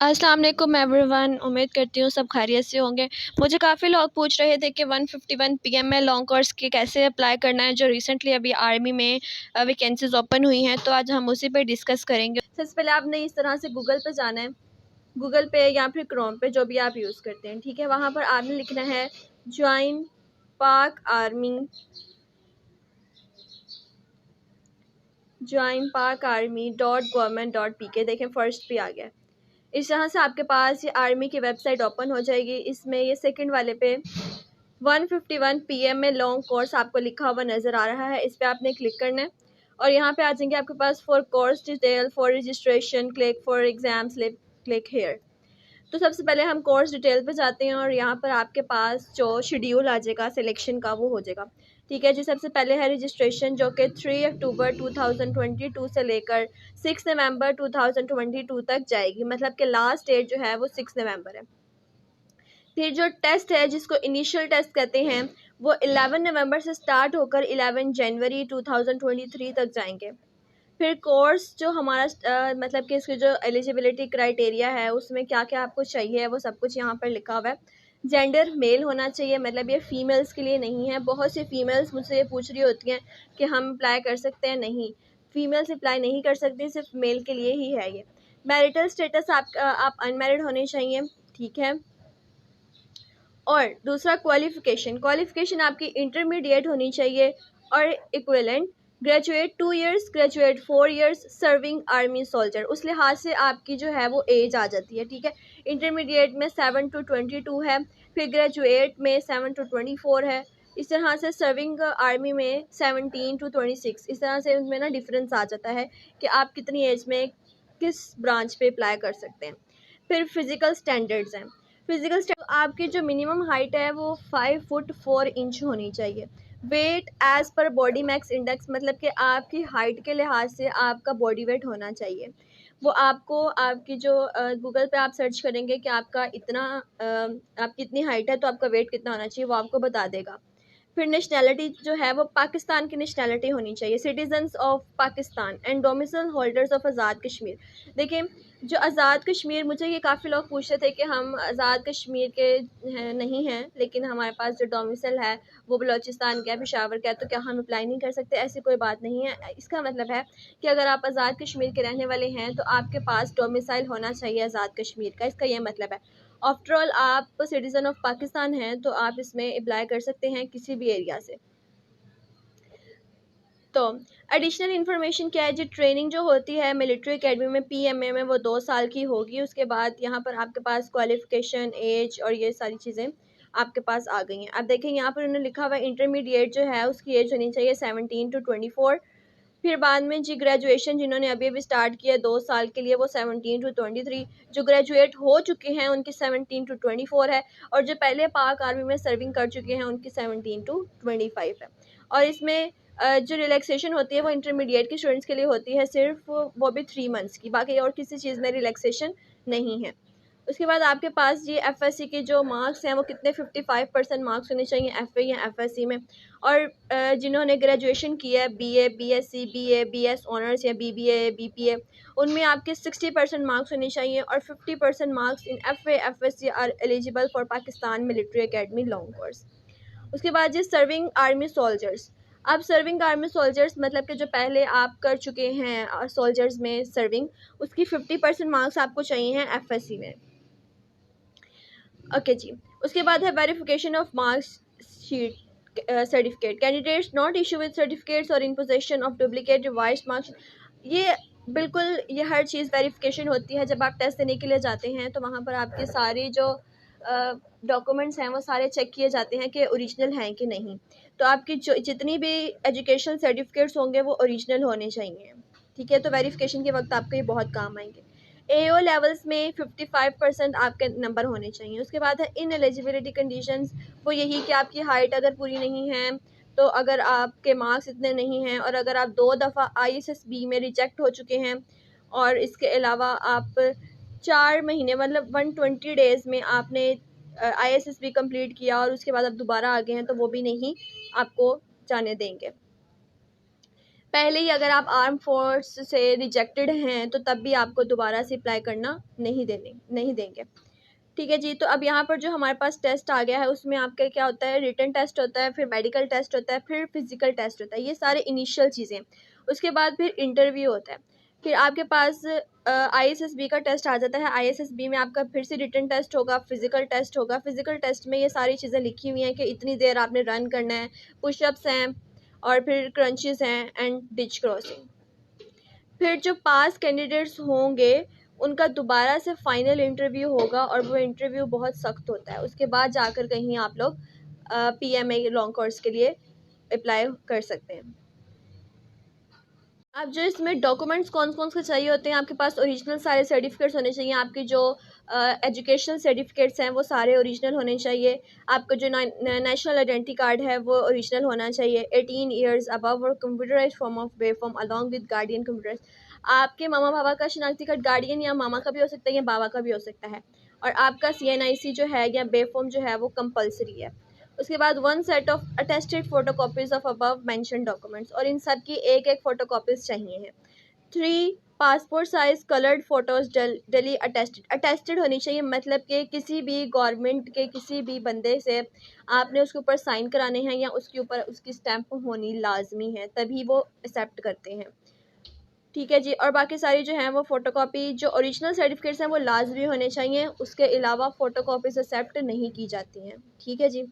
अस्सलाम वालेकुम एवरीवन। उम्मीद करती हूँ सब खैरियत से होंगे। मुझे काफ़ी लोग पूछ रहे थे कि 151 पीएम में लॉन्ग कोर्स के कैसे अप्लाई करना है, जो रिसेंटली अभी आर्मी में वैकेंसीज ओपन हुई हैं। तो आज हम उसी पे डिस्कस करेंगे। सबसे पहले आपने इस तरह से गूगल पे जाना है, गूगल पे या फिर क्रोम पे, जो भी आप यूज़ करते हैं, ठीक है। वहाँ पर आपने लिखना है ज्वाइन पाक आर्मी, joinparkarmy.government.pk। देखें फर्स्ट पे आ गया। इस तरह से आपके पास ये आर्मी की वेबसाइट ओपन हो जाएगी। इसमें ये सेकंड वाले पे 151 पीएम में लॉन्ग कोर्स आपको लिखा हुआ नज़र आ रहा है। इस पर आपने क्लिक करना है और यहाँ पे आ जाएंगे आपके पास for course detail, for registration, click for exam slip, click here. तो सबसे पहले हम कोर्स डिटेल पे जाते हैं और यहाँ पर आपके पास जो शेड्यूल आ जाएगा सिलेक्शन का वो हो जाएगा, ठीक है जी। सबसे पहले है रजिस्ट्रेशन, जो कि 3 अक्टूबर 2022 से लेकर 6 नवंबर 2022 तक जाएगी। मतलब कि लास्ट डेट जो है वो 6 नवंबर है। फिर जो टेस्ट है, जिसको इनिशियल टेस्ट कहते हैं, वो 11 नवंबर से स्टार्ट होकर 11 जनवरी 2023 तक जाएंगे। फिर कोर्स जो हमारा मतलब कि इसकी जो एलिजिबिलिटी क्राइटेरिया है, उसमें क्या क्या आपको चाहिए वो सब कुछ यहाँ पर लिखा हुआ है। जेंडर मेल होना चाहिए, मतलब ये फीमेल्स के लिए नहीं है। बहुत सी फीमेल्स मुझसे ये पूछ रही होती हैं कि हम अप्लाई कर सकते हैं। नहीं, फीमेल्स अप्लाई नहीं कर सकती, सिर्फ मेल के लिए ही है ये। मैरिटल स्टेटस आप अनमैरिड होने चाहिए, ठीक है। और दूसरा क्वालिफिकेशन आपकी इंटरमीडिएट होनी चाहिए और equivalent, graduate 2 years, graduate 4 years, serving army soldier. उस लिहाज से आपकी जो है वो एज आ जाती है, ठीक है। इंटरमीडिएट में 7 to 22 है, फिर ग्रेजुएट में 7 to 24 है। इस तरह से सर्विंग आर्मी में 17 to 26। इस तरह से उनमें ना डिफरेंस आ जाता है कि आप कितनी एज में किस ब्रांच पे अप्लाई कर सकते हैं। फिर फिजिकल स्टैंडर्ड्स हैं। फिजिकल स्टैंडर्ड आपकी जो मिनिमम हाइट है वो 5 फुट 4 इंच होनी चाहिए। Weight as per body mass index, मतलब कि आपकी हाइट के लिहाज से आपका बॉडी वेट होना चाहिए। वो आपको आपकी जो गूगल पे आप सर्च करेंगे कि आपका इतना आपकी इतनी हाइट है तो आपका वेट कितना होना चाहिए, वो आपको बता देगा। फिर नेशनैलिटी जो है वो पाकिस्तान की नेशनैलिटी होनी चाहिए, citizens of Pakistan and domicile holders of Azad Kashmir. देखिए, जो आज़ाद कश्मीर, मुझे ये काफ़ी लोग पूछते थे कि हम आज़ाद कश्मीर के नहीं हैं, लेकिन हमारे पास जो डोमिसाइल है वो बलोचिस्तान का है, पेशावर का है, तो क्या हम अप्लाई नहीं कर सकते? ऐसी कोई बात नहीं है। इसका मतलब है कि अगर आप आज़ाद कश्मीर के रहने वाले हैं तो आपके पास डोमिसाइल होना चाहिए आज़ाद कश्मीर का, इसका ये मतलब है। आफ्टर ऑल आप सिटीज़न ऑफ पाकिस्तान हैं तो आप इसमें अप्लाई कर सकते हैं किसी भी एरिया से। तो एडिशनल इन्फॉर्मेशन क्या है जी, ट्रेनिंग जो होती है मिलिट्री एकेडमी में पीएमए में, वो 2 साल की होगी। उसके बाद यहाँ पर आपके पास क्वालिफिकेशन, एज और ये सारी चीज़ें आपके पास आ गई हैं। अब देखें यहाँ पर उन्होंने लिखा हुआ इंटरमीडिएट जो है उसकी एज होनी चाहिए 17 to 24। फिर बाद में जी ग्रेजुएशन जिन्होंने अभी अभी स्टार्ट किया 2 साल के लिए, वो 17 to 23। जो ग्रेजुएट हो चुके हैं उनकी 17 to 24 है, और जो पहले पाक आर्मी में सर्विंग कर चुके हैं उनकी 17 to 25 है। और इसमें जो रिलैक्सेशन होती है वो इंटरमीडिएट के स्टूडेंट्स के लिए होती है, सिर्फ वो भी 3 मंथ्स की, बाकी और किसी चीज़ में रिलैक्सेशन नहीं है। उसके बाद आपके पास ये एफएससी के जो मार्क्स हैं वो कितने 55% मार्क्स होने चाहिए एफए या एफएससी में। और जिन्होंने ग्रेजुएशन किया है BA, BSc, BA, BS honours या बीबीए, बीपीए, उनमें आपके 60% मार्क्स होने चाहिए और 50% marks in FA, FSc are eligible for Pakistan military academy long course. उसके बाद जी सर्विंग आर्मी सोल्जर्स। अब सर्विंग आर्मी सोल्जर्स मतलब कि जो पहले आप कर चुके हैं सोल्जर्स में सर्विंग, उसकी 50% मार्क्स आपको चाहिए हैं एफएससी में। ओके जी। उसके बाद है verification of marks sheet certificate. Candidates not issue with certificates और in possession of duplicate revised marks. ये बिल्कुल ये हर चीज़ वेरिफिकेशन होती है जब आप टेस्ट देने के लिए जाते हैं, तो वहाँ पर आपके सारी जो डॉक्यूमेंट्स हैं वो सारे चेक किए जाते हैं कि ओरिजिनल हैं कि नहीं। तो आपकी जो जितनी भी एजुकेशनल सर्टिफिकेट्स होंगे वो ओरिजिनल होने चाहिए, ठीक है। तो वेरिफिकेशन के वक्त आपको ये बहुत काम आएंगे। एओ लेवल्स में 55% आपके नंबर होने चाहिए। उसके बाद है इन एलिजिबिलिटी कंडीशंस, वो यही कि आपकी हाइट अगर पूरी नहीं है, तो अगर आपके मार्क्स इतने नहीं हैं, और अगर आप 2 दफ़ा ISSB में रिजेक्ट हो चुके हैं, और इसके अलावा आप 4 महीने मतलब 120 डेज़ में आपने ISSB कंप्लीट किया और उसके बाद आप दोबारा आ गए हैं, तो वो भी नहीं आपको जाने देंगे। पहले ही अगर आप आर्म फोर्स से रिजेक्टेड हैं तो तब भी आपको दोबारा से अप्लाई करना नहीं देंगे। ठीक है जी। तो अब यहाँ पर जो हमारे पास टेस्ट आ गया है उसमें आपका क्या होता है, रिटन टेस्ट होता है, फिर मेडिकल टेस्ट होता है, फिर फिजिकल टेस्ट होता है, ये सारे इनिशियल चीज़ें। उसके बाद फिर इंटरव्यू होता है, फिर आपके पास ISSB का टेस्ट आ जाता है। ISSB में आपका फिर से रिटन टेस्ट होगा, फिजिकल टेस्ट होगा। फिजिकल टेस्ट में ये सारी चीज़ें लिखी हुई हैं कि इतनी देर आपने रन करना है, पुशअप्स हैं और फिर क्रंचेस हैं एंड डिच क्रॉसिंग। फिर जो पास कैंडिडेट्स होंगे उनका दोबारा से फाइनल इंटरव्यू होगा और वो इंटरव्यू बहुत सख्त होता है। उसके बाद जाकर कहीं आप लोग PMA लॉन्ग कोर्स के लिए अप्लाई कर सकते हैं। अब जो इसमें डॉक्यूमेंट्स कौन कौन से चाहिए होते हैं, आपके पास ओरिजिनल सारे सर्टिफिकेट्स होने चाहिए। आपकी जो एजुकेशनल सर्टिफिकेट्स हैं वो सारे ओरिजिनल होने चाहिए। आपका जो नेशनल आइडेंटिटी कार्ड है वो ओरिजिनल होना चाहिए। 18 ईयर्स अबव और computerise form of way form along with guardian computerise. आपके मामा बाबा का शनाख्ती कार्ड गार्डियन या मामा का भी हो सकता है या बाबा का भी हो सकता है। और आपका CNIC जो है या बे फॉर्म जो है वो कंपलसरी है। उसके बाद 1 set of attested photocopies of above mention documents, और इन सब की एक फोटोकॉपीज चाहिए हैं। 3 passport size coloured photos daily attested होनी चाहिए, मतलब कि किसी भी गवर्नमेंट के किसी भी बंदे से आपने उसके ऊपर साइन कराने हैं या उसके ऊपर उसकी स्टैंप होनी लाजमी है, तभी वो एक्सेप्ट करते हैं। ठीक है जी। और बाकी सारी जो हैं वो फ़ोटोकॉपी, जो ओरिजिनल सर्टिफिकेट्स हैं वो लाजमी होने चाहिए, उसके अलावा फ़ोटोकॉपीज एक्सेप्ट नहीं की जाती हैं। ठीक है जी।